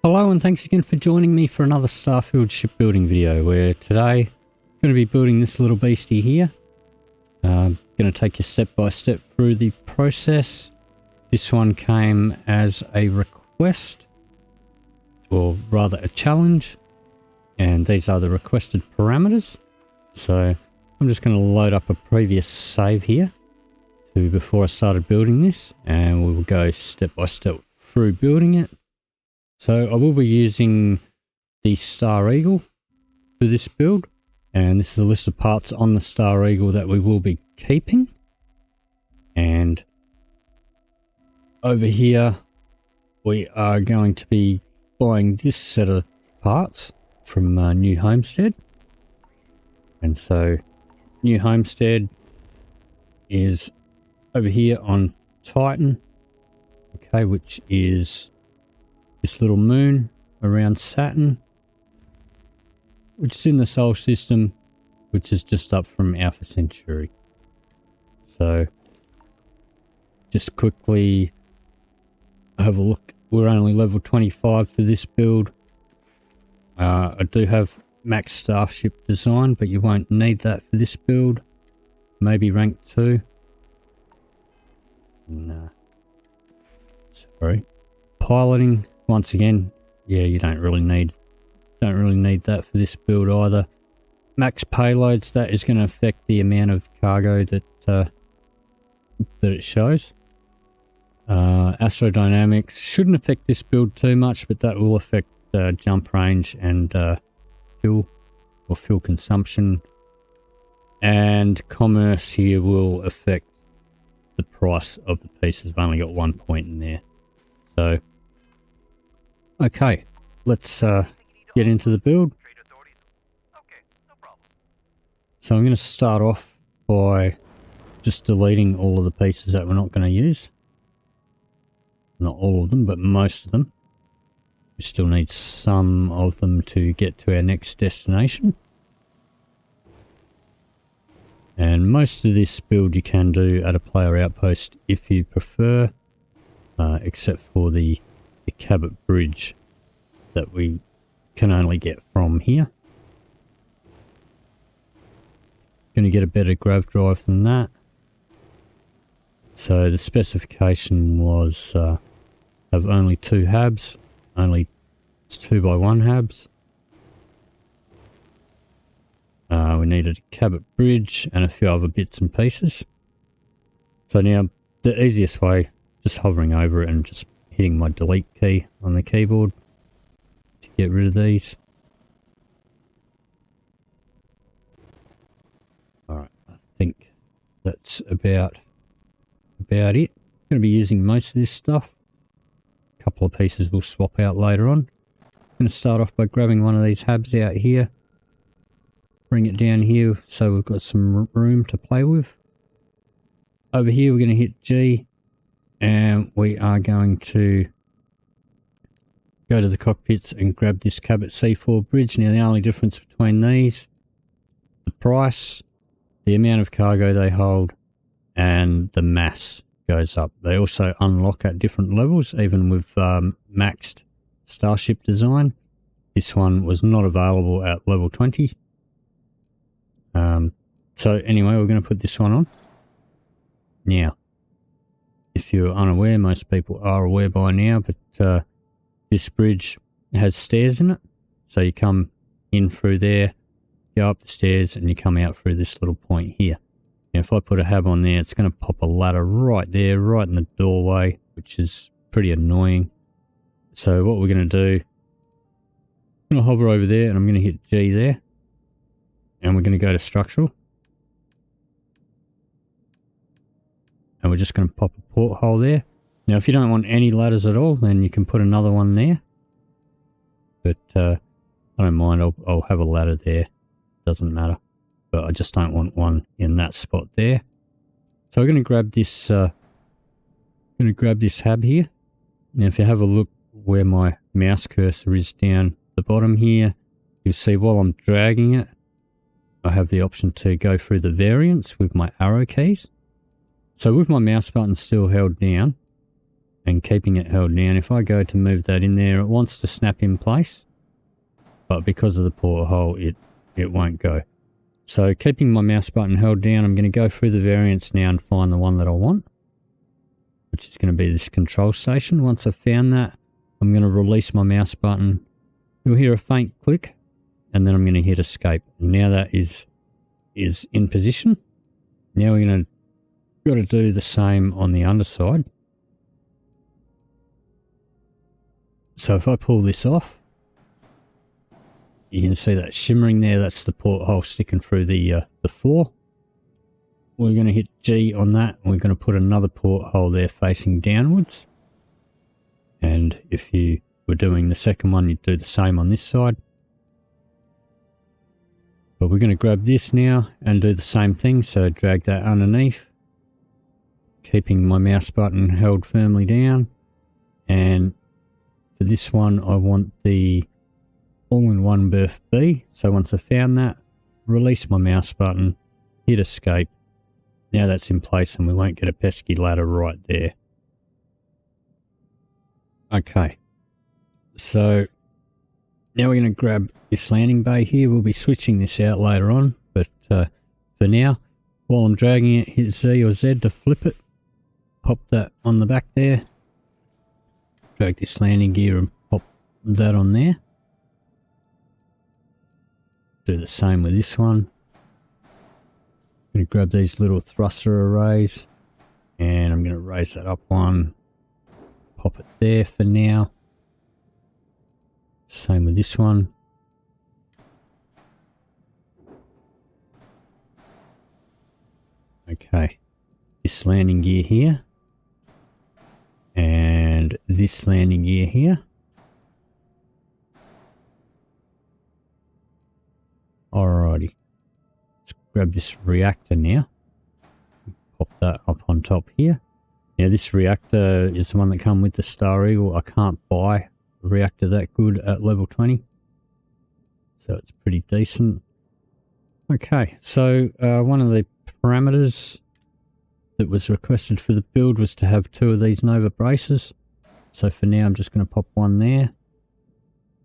Hello and thanks again for joining me for another Starfield shipbuilding video where today I'm going to be building this little beastie here. I'm going to take you step by step through the process. This one came as a request, or rather a challenge, and these are the requested parameters. So I'm just going to load up a previous save here before I started building this, and we will go step by step through building it. So I will be using the Star Eagle for this build, and this is a list of parts on the Star Eagle that we will be keeping. And over here we are going to be buying this set of parts from New Homestead. And so New Homestead is over here on Titan, okay, which is this little moon around Saturn, which is in the solar system, which is just up from Alpha Centauri. So just quickly have a look. We're only level 25 for this build. I do have max starship design, but you won't need that for this build. Maybe rank 2. Nah. Sorry. Piloting. Once again, yeah, you don't really need that for this build either. Max payloads, that is going to affect the amount of cargo that it shows. Astrodynamics shouldn't affect this build too much, but that will affect jump range and fuel consumption. And commerce here will affect the price of the pieces. I've only got 1 point in there, so. Okay, let's get into the build. So I'm going to start off by just deleting all of the pieces that we're not going to use. Not all of them, but most of them. We still need some of them to get to our next destination. And most of this build you can do at a player outpost if you prefer, except for the Cabot Bridge that we can only get from here. Going to get a better grav drive than that. So the specification was have only 2 Habs, only 2x1 Habs. We needed a Cabot Bridge and a few other bits and pieces. So now the easiest way, just hovering over it and just hitting my delete key on the keyboard to get rid of these. Alright, I think that's about it. I'm going to be using most of this stuff. A couple of pieces we'll swap out later on. I'm going to start off by grabbing one of these Habs out here. Bring it down here so we've got some room to play with. Over here we're going to hit G. And we are going to go to the cockpits and grab this Cabot C4 bridge. Now the only difference between these, the price, the amount of cargo they hold, and the mass goes up. They also unlock at different levels, even with maxed starship design. This one was not available at level 20. So anyway, we're going to put this one on. Now, if you're unaware, most people are aware by now, but this bridge has stairs in it. So you come in through there, go up the stairs, and you come out through this little point here. Now, if I put a Hab on there, it's going to pop a ladder right there, right in the doorway, which is pretty annoying. So what we're going to do, I'm going to hover over there, and I'm going to hit G there. And we're going to go to structural. And we're just going to pop a porthole there. Now, if you don't want any ladders at all, then you can put another one there. But I don't mind. I'll have a ladder there. Doesn't matter. But I just don't want one in that spot there. So we're going to grab this. Hab here. Now, if you have a look where my mouse cursor is down the bottom here, you'll see while I'm dragging it, I have the option to go through the variants with my arrow keys. So with my mouse button still held down, and keeping it held down. If I go to move that in there, it wants to snap in place, but because of the porthole, it won't go. So keeping my mouse button held down, I'm going to go through the variants now and find the one that I want, which is going to be this control station. Once I've found that, I'm going to release my mouse button. You'll hear a faint click, and then I'm going to hit escape. And now that is in position. Now we're going to got to do the same on the underside. So if I pull this off, you can see that shimmering there. That's the porthole sticking through the floor. We're going to hit G on that, and we're going to put another porthole there facing downwards. And if you were doing the second one, you'd do the same on this side. But we're going to grab this now and do the same thing. So drag that underneath, keeping my mouse button held firmly down. And for this one, I want the all-in-one berth B. So once I've found that, release my mouse button, hit escape. Now that's in place and we won't get a pesky ladder right there. Okay, so now we're going to grab this landing bay here. We'll be switching this out later on, but for now, while I'm dragging it, hit Z or Z to flip it. Pop that on the back there. Drag this landing gear and pop that on there. Do the same with this one. I'm going to grab these little thruster arrays and I'm going to raise that up one. Pop it there for now. Same with this one. Okay, this landing gear here and this landing gear here. Alrighty, let's grab this reactor now. Pop that up on top here. Now this reactor is the one that comes with the Star Eagle. I can't buy a reactor that good at level 20. So it's pretty decent. Okay, so one of the parameters that was requested for the build was to have 2 of these Nova braces. So for now I'm just going to pop one there.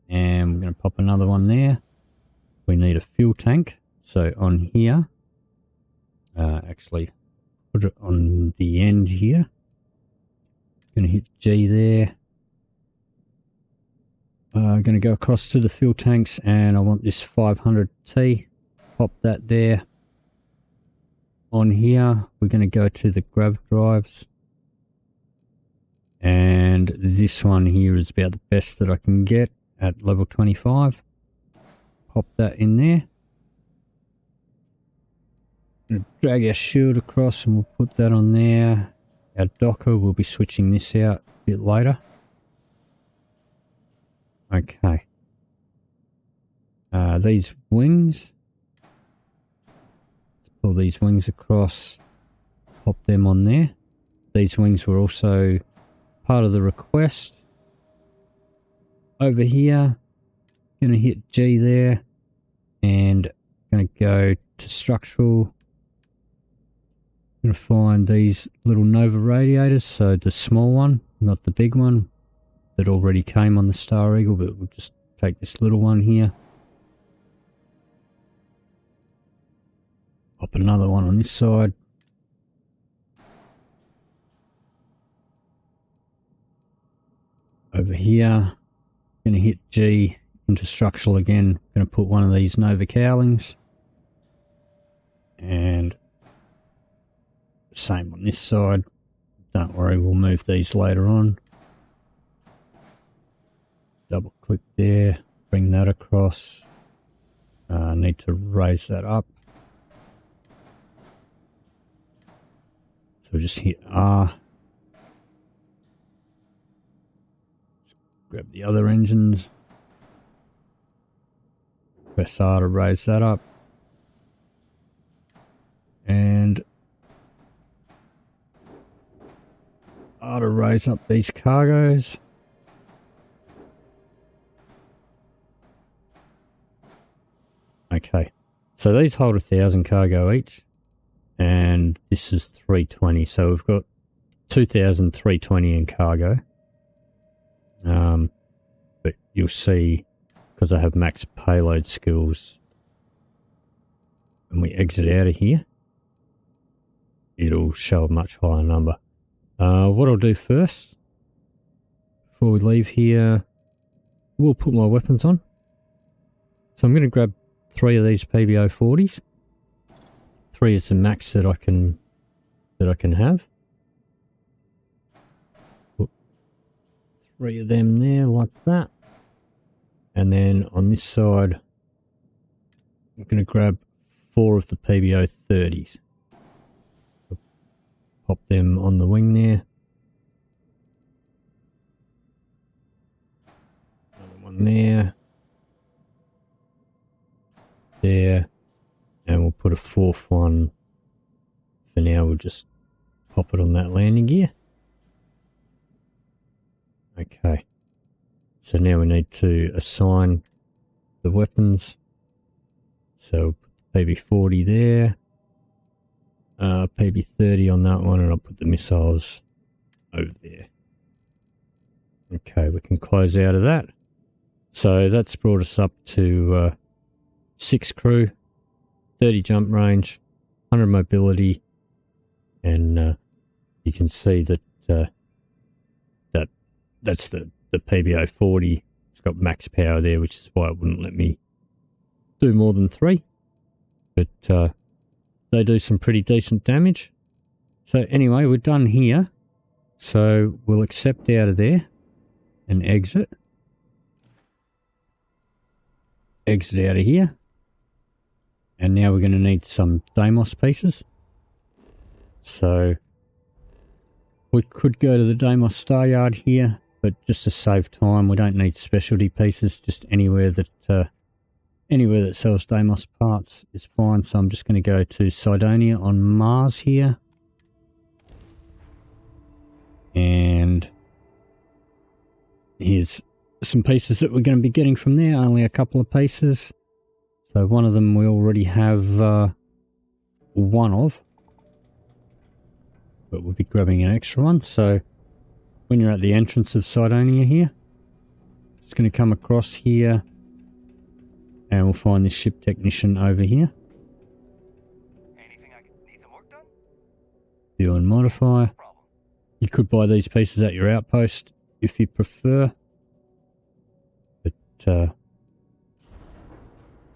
And we're going to pop another one there. We need a fuel tank. So on here, actually put it on the end here. Going to hit G there. Going to go across to the fuel tanks and I want this 500T. Pop that there. On here, we're going to go to the grav drives. And this one here is about the best that I can get at level 25. Pop that in there. Drag our shield across and we'll put that on there. Our docker, we'll be switching this out a bit later. Okay. These wings. Let's pull these wings across. Pop them on there. These wings were also part of the request. Over here, going to hit G there. And going to go to structural. Going to find these little Nova radiators, so the small one, not the big one that already came on the Star Eagle, but we'll just take this little one here. Pop another one on this side. Over here, going to hit G into structural again. Going to put one of these Nova cowlings. And same on this side. Don't worry, we'll move these later on. Double click there, bring that across. Need to raise that up. So just hit R. Let's grab the other engines. Press R to raise that up. And R to raise up these cargoes. Okay, so these hold 1,000 cargo each, and this is 320. So we've got 2,320 in cargo. But you'll see, because I have max payload skills, when we exit out of here, it'll show a much higher number. What I'll do first, before we leave here, we'll put my weapons on. So I'm going to grab 3 of these PBO-40s. 3 is the max that I can have. Put 3 of them there like that. And then on this side, I'm going to grab 4 of the PBO-30s. Pop them on the wing there. Another one there. There. And we'll put a 4th one. For now, we'll just pop it on that landing gear. Okay. So now we need to assign the weapons. So put the PB-40 there. PB-30 on that one, and I'll put the missiles over there. Okay, we can close out of that. So that's brought us up to 6 crew, 30 jump range, 100 mobility, and you can see that that's the PBO-40. It's got max power there, which is why it wouldn't let me do more than 3. But they do some pretty decent damage. So anyway, we're done here. So we'll accept out of there and exit. Exit out of here. And now we're going to need some Deimos pieces. So we could go to the Deimos Star Yard here, but just to save time, we don't need specialty pieces. Just anywhere that sells Deimos parts is fine. So I'm just going to go to Cydonia on Mars here. And here's some pieces that we're going to be getting from there. Only a couple of pieces. So one of them we already have one of. But we'll be grabbing an extra one. So when you're at the entrance of Cydonia here, just going to come across here. And we'll find this ship technician over here. Anything I can need some work done? View and modify. You could buy these pieces at your outpost if you prefer. But for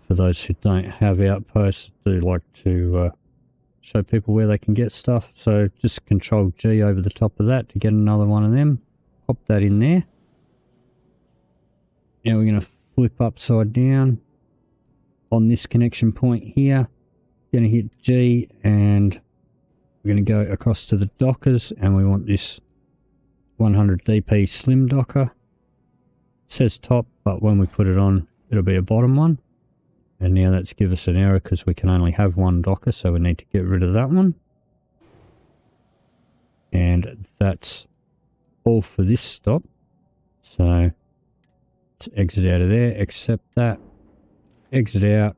those who don't have outposts, I do like to show people where they can get stuff. So just Control G over the top of that to get another one of them. Pop that in there. Now we're going to flip upside down. On this connection point here, going to hit G and we're going to go across to the dockers, and we want this 100 DP slim docker. It says top, but when we put it on, it'll be a bottom one. And now that's give us an error because we can only have one docker, so we need to get rid of that one. And that's all for this stop. So let's exit out of there, accept that. Exit out,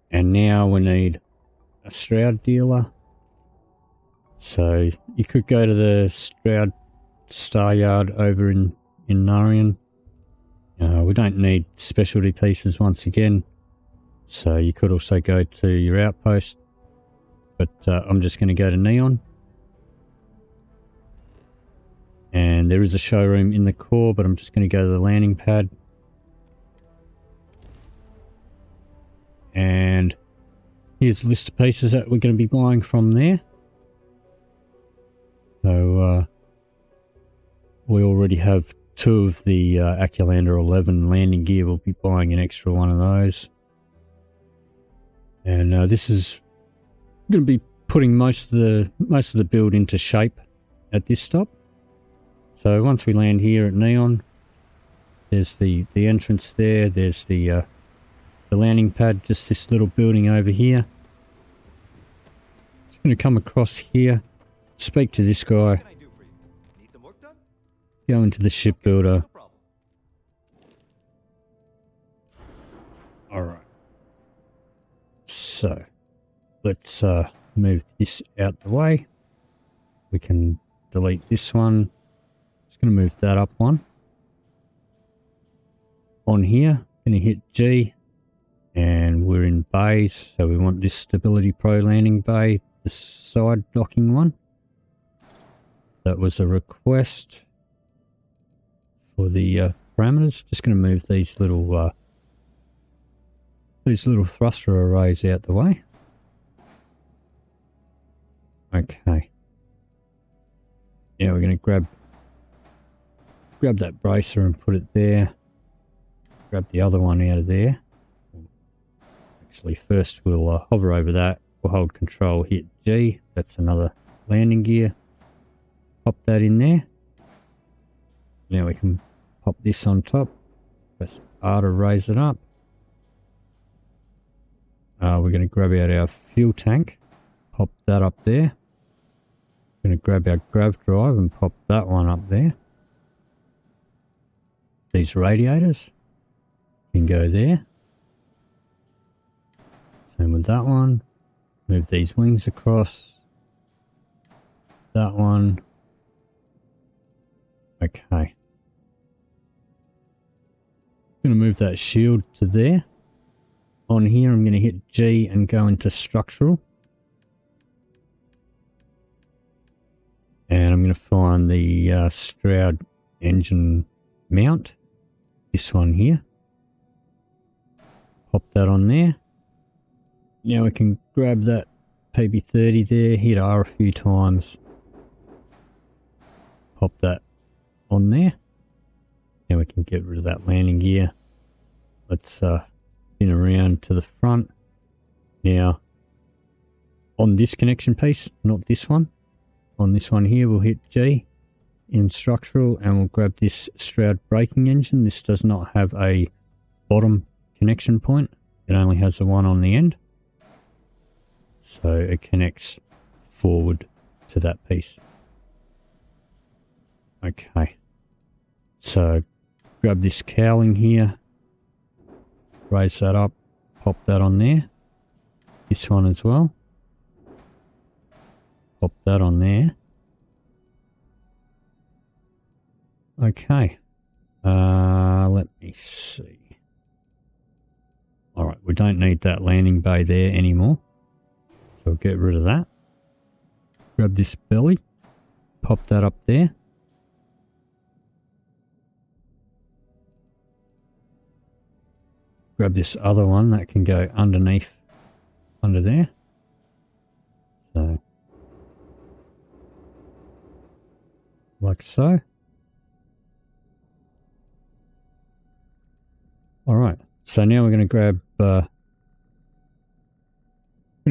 and now we need a Stroud dealer. So you could go to the Stroud Star Yard over in Narian. We don't need specialty pieces once again, so you could also go to your outpost, but I'm just going to go to Neon. And there is a showroom in the core, but I'm just going to go to the landing pad. And here's a list of pieces that we're going to be buying from there. So we already have 2 of the Aculander 11 landing gear. We'll be buying an extra one of those. And this is going to be putting most of the build into shape at this stop. So once we land here at Neon, there's the entrance there. There's the landing pad, just this little building over here. Just going to come across here, speak to this guy, go into the shipbuilder. Alright. So, let's move this out the way. we can delete this one. Just going to move that up one. On here, going to hit G, and we're in bays, so we want this Stability Pro landing bay, the side docking one. That was a request for the parameters. Just going to move these little thruster arrays out the way. Okay. Now we're going to grab that bracer and put it there. Grab the other one out of there. Actually, first we'll hover over that. We'll hold control, hit G. That's another landing gear. Pop that in there. Now we can pop this on top. Press R to raise it up. We're going to grab out our fuel tank. Pop that up there. Going to grab our grav drive and pop that one up there. These radiators can go there. Same with that one. Move these wings across. That one. Okay. I'm going to move that shield to there. On here I'm going to hit G and go into structural. And I'm going to find the Stroud engine mount. This one here. Pop that on there. Now we can grab that PB30 there, hit R a few times. Pop that on there. Now we can get rid of that landing gear. Let's spin around to the front. Now, on this connection piece, not this one. On this one here, we'll hit G in structural and we'll grab this Stroud braking engine. This does not have a bottom connection point. It only has the one on the end. So it connects forward to that piece. Okay. So grab this cowling here. Raise that up. Pop that on there. This one as well. Pop that on there. Okay. Let me see. Alright, we don't need that landing bay there anymore. So we'll get rid of that. Grab this belly. Pop that up there. Grab this other one that can go underneath, under there. So, like so. Alright, so now we're going to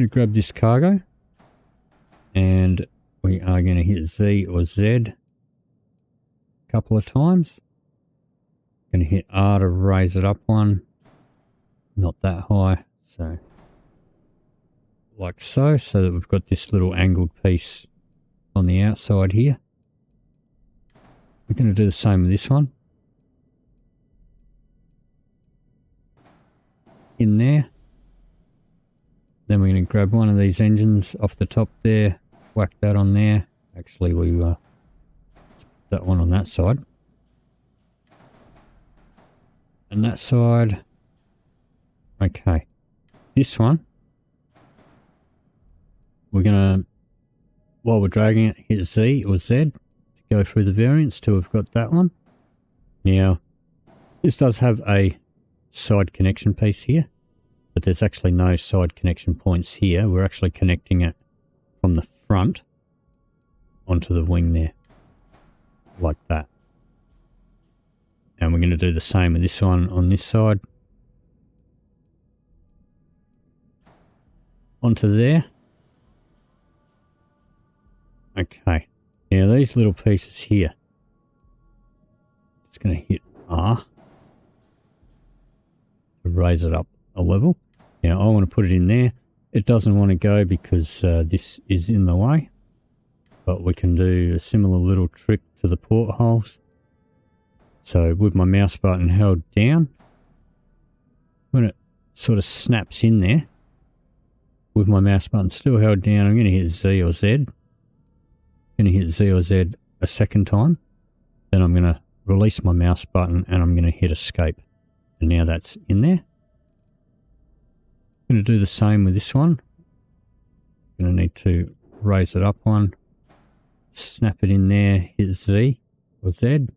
grab this cargo. And we are going to hit Z or Z a couple of times. Going to hit R to raise it up one. Not that high, so like so that we've got this little angled piece on the outside here. We're going to do the same with this one. In there. Then we're going to grab one of these engines off the top there, whack that on there. Actually, let's put that one on that side. And that side. Okay. This one, we're going to, while we're dragging it, hit Z or Z to go through the variants till we've got that one. Now, this does have a side connection piece here, but there's actually no side connection points here. We're actually connecting it from the front onto the wing there, like that. And we're going to do the same with this one on this side. Onto there. Okay. Now these little pieces here. Just going to hit R to raise it up a level. Now I want to put it in there. It doesn't want to go because this is in the way. But we can do a similar little trick to the portholes. So with my mouse button held down, when it sort of snaps in there, with my mouse button still held down, I'm going to hit Z or Z. Going to hit Z or Z a second time. Then I'm going to release my mouse button and I'm going to hit escape. And now that's in there. Going to do the same with this one. Going to need to raise it up one. Snap it in there. Hit Z or Z.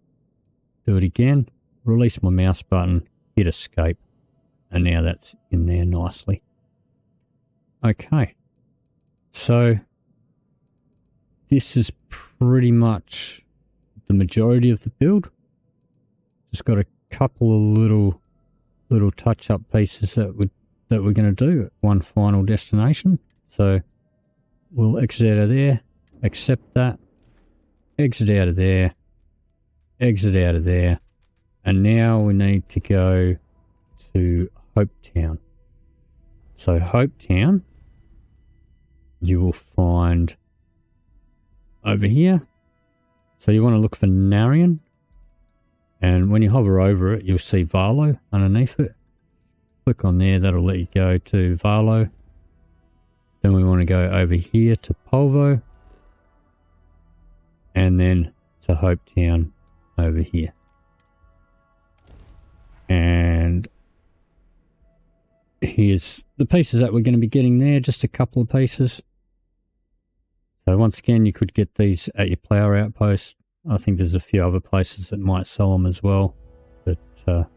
Do it again. Release my mouse button. Hit escape. And now that's in there nicely. Okay. So this is pretty much the majority of the build. Just got a couple of little touch-up pieces that we're going to do at one final destination. So we'll exit out of there, accept that, exit out of there, exit out of there, and now we need to go to Hopetown. So Hopetown, you will find over here. So you want to look for Narian, and when you hover over it, you'll see Varlo underneath it. Click on there, that'll let you go to Varlo. Then we want to go over here to Polvo, and then to Hopetown over here. And here's the pieces that we're going to be getting there, just a couple of pieces. So once again, you could get these at your player outpost. I think there's a few other places that might sell them as well. But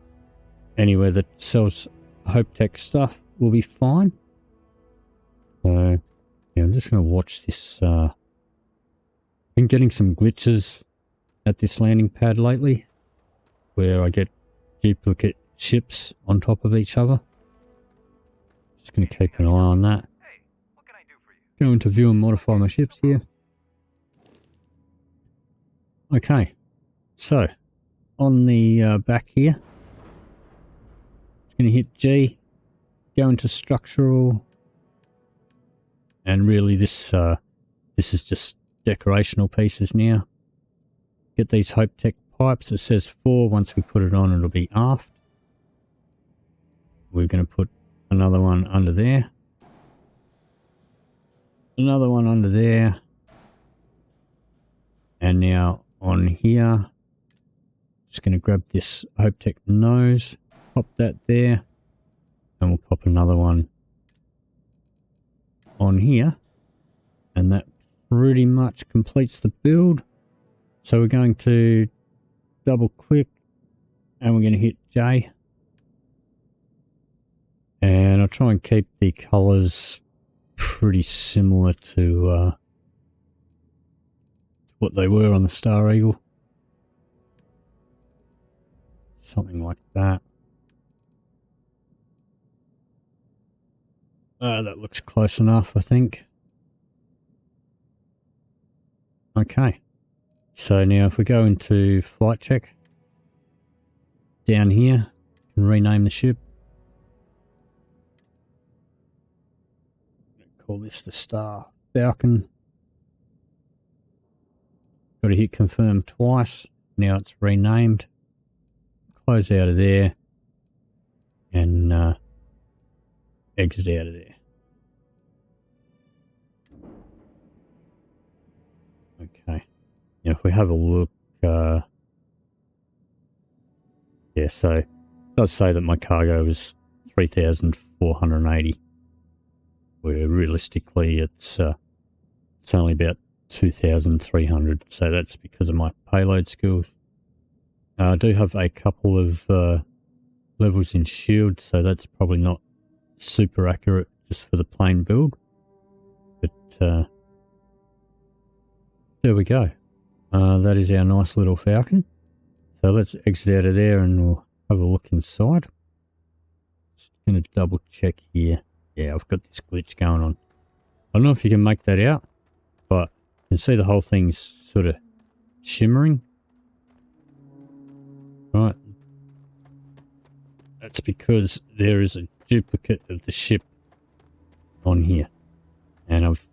anywhere that sells Hopetech stuff will be fine. So yeah, I'm just going to watch this. Been getting some glitches at this landing pad lately, where I get duplicate ships on top of each other. Just going to keep an eye on that. Hey, what can I do for you? Go into view and modify my ships here. Okay, so on the back here, just going to hit G, go into structural, and really this is just decorational pieces now. Get these Hopetech pipes. It says 4. Once we put it on, it'll be aft. We're going to put another one under there. Another one under there. And now on here, just going to grab this Hopetech nose, pop that there, and we'll pop another one on here. And that pretty much completes the build. So we're going to double click and we're going to hit J. And I'll try and keep the colors pretty similar to what they were on the Star Eagle. Something like that. That looks close enough, I think. Okay. So now if we go into flight check, down here, and rename the ship. Call this the Star Falcon. Got to hit confirm twice. Now it's renamed. Close out of there and exit out of there. Okay. Now if we have a look, yeah, so it does say that my cargo is 3,480, where realistically it's only about 2,300, so that's because of my payload skills. I do have a couple of levels in shield, so that's probably not super accurate just for the plain build, but there we go. That is our nice little Falcon. So let's exit out of there and we'll have a look inside. Just going to double check here. Yeah, I've got this glitch going on. I don't know if you can make that out, but you can see the whole thing's sort of shimmering. Right. That's because there is a duplicate of the ship on here. And I've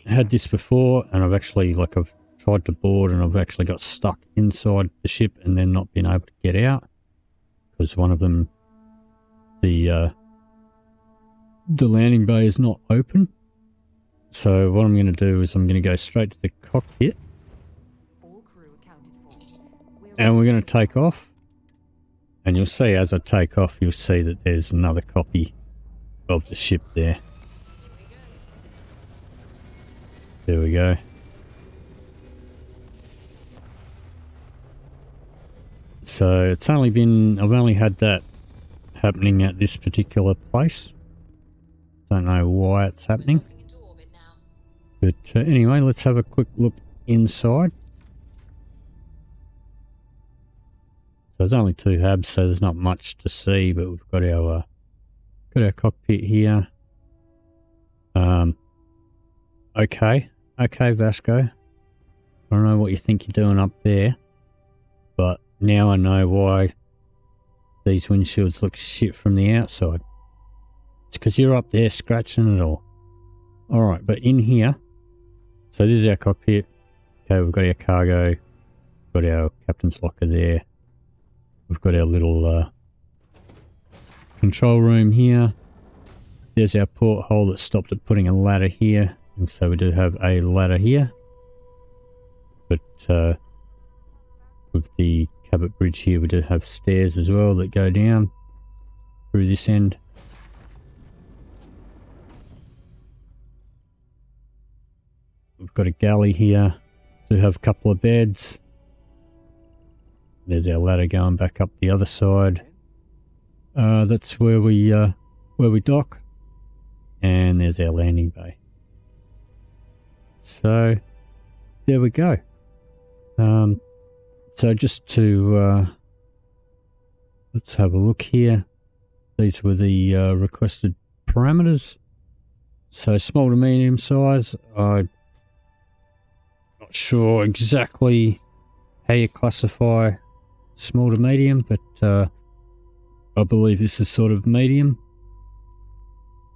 had this before, and I've actually, I've tried to board and I've actually got stuck inside the ship and then not been able to get out. Because one of them, the landing bay is not open. So what I'm going to do is I'm going to go straight to the cockpit. All crew accounted for. And we're going to take off. And you'll see as I take off, you'll see that there's another copy of the ship there. There we go. So it's only been, I've only had that happening at this particular place. Don't know why it's happening. But anyway, let's have a quick look inside. So there's only 2 Habs, so there's not much to see, but we've got our cockpit here. Okay, Vasco. I don't know what you think you're doing up there, but now I know why these windshields look shit from the outside. It's because you're up there scratching it all. Alright, but in here, so this is our cockpit. Okay, we've got our cargo, got our captain's locker there. We've got our little control room here. There's our porthole that stopped at putting a ladder here. And so we do have a ladder here. But with the Cabot Bridge here, we do have stairs as well that go down through this end. We've got a galley here. Do have a couple of beds. There's our ladder going back up the other side. That's where we dock. And there's our landing bay. So there we go. So just to let's have a look here. These were the requested parameters. So small to medium size. I'm not sure exactly how you classify small to medium, but I believe this is sort of medium.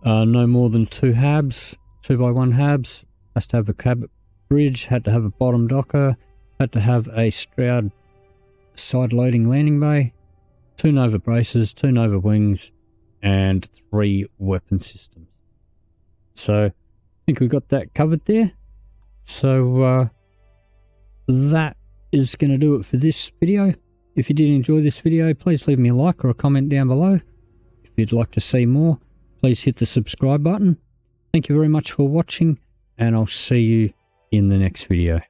No more than 2 Habs, 2x1 Habs. Has to have a Cabot Bridge, had to have a bottom docker, had to have a Stroud side loading landing bay, 2 Nova braces, 2 Nova wings, and 3 weapon systems. So I think we got that covered there. So that is going to do it for this video. If you did enjoy this video, please leave me a like or a comment down below. If you'd like to see more, please hit the subscribe button. Thank you very much for watching, and I'll see you in the next video.